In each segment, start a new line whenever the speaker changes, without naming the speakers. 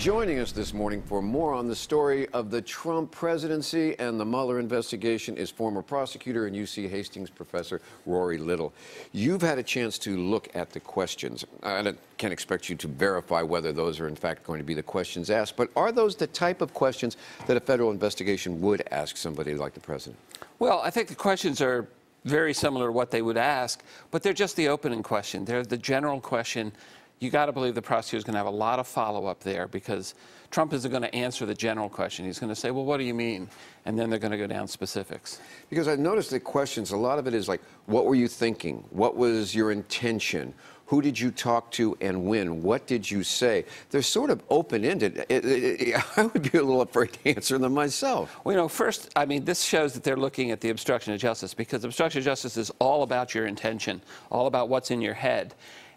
Joining us this morning for more on the story of the Trump presidency and the Mueller investigation is former prosecutor and UC Hastings professor Rory Little. You've had a chance to look at the questions. I can't expect you to verify whether those are in fact going to be the questions asked, but are those the type of questions that a federal investigation would ask somebody like the president?
Well, I think the questions are very similar to what they would ask, but they're just the opening question. They're the general question. You got to believe the prosecutor's going to have a lot of follow-up there because Trump isn't going to answer the general question. He's going to say, well, what do you mean? And then they're going to go down specifics. Because
I've noticed the questions, a lot of it is like, what were you thinking? What was your intention? Who did you talk to and when? What did you say? They're sort of open-ended. I would be a little afraid to answer them myself.
Well, you know, first, I mean, this shows that they're looking at the obstruction of justice because obstruction of justice is all about your intention, all about what's in your head.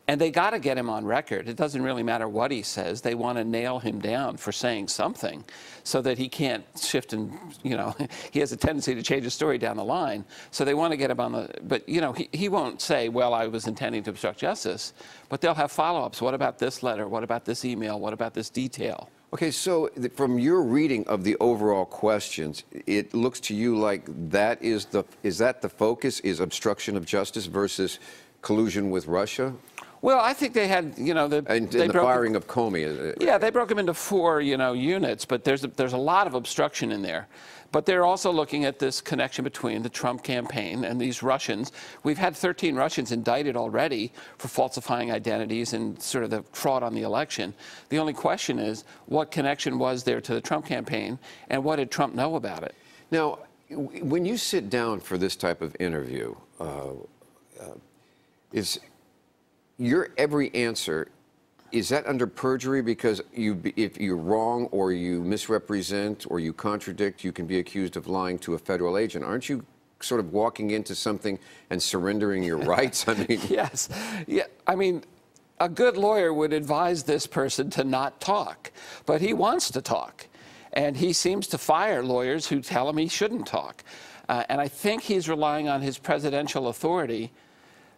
And they got to get him on record. It doesn't really matter what he says. They want to nail him down for saying something so that he can't shift and, you know, he has a tendency to change his story down the line. So they want to get him on the, but, you know, he won't say, well, I was intending to obstruct justice, but they'll have follow-ups. What about this letter? What about this email? What about this detail?
Okay, so from your reading of the overall questions, it looks to you like that is that the focus, is obstruction of justice versus collusion with Russia?
Well, I think they had, you know,
the firing of Comey.
Yeah, they broke them into 4, you know, units, but there's a lot of obstruction in there. But they're also looking at this connection between the Trump campaign and these Russians. We've had 13 Russians indicted already for falsifying identities and sort of the fraud on the election. The only question is, what connection was there to the Trump campaign, and what did Trump know about it?
Now, when you sit down for this type of interview, is your every answer, is that under perjury? Because if you're wrong or you misrepresent or you contradict, you can be accused of lying to a federal agent. Aren't you sort of walking into something and surrendering your rights? I mean,
yes. Yeah. I mean, a good lawyer would advise this person to not talk, but he wants to talk. And he seems to fire lawyers who tell him he shouldn't talk. And I think he's relying on his presidential authority.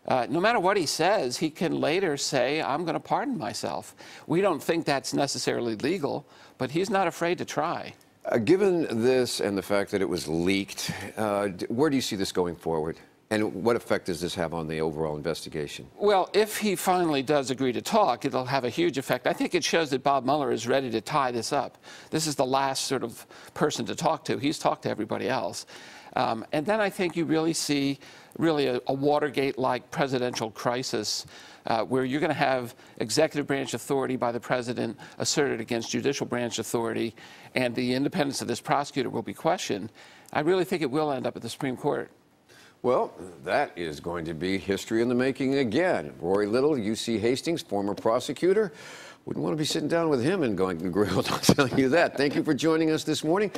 No matter what he says, he can later say, I'm going to pardon myself. We don't think that's necessarily legal, but he's not afraid to try.
Given this and the fact that it was leaked, where do you see this going forward? And what effect does this have on the overall investigation?
Well, if he finally does agree to talk, it'll have a huge effect. I think it shows that Bob Mueller is ready to tie this up. This is the last sort of person to talk to. He's talked to everybody else. And then I think you really see a Watergate-like presidential crisis where you're going to have executive branch authority by the president asserted against judicial branch authority, and the independence of this prosecutor will be questioned. I really think it will end up at the Supreme Court.
Well, that is going to be history in the making again. Rory Little, UC Hastings, former prosecutor. Wouldn't want to be sitting down with him and going grilled, I'll tell you that. Thank you for joining us this morning.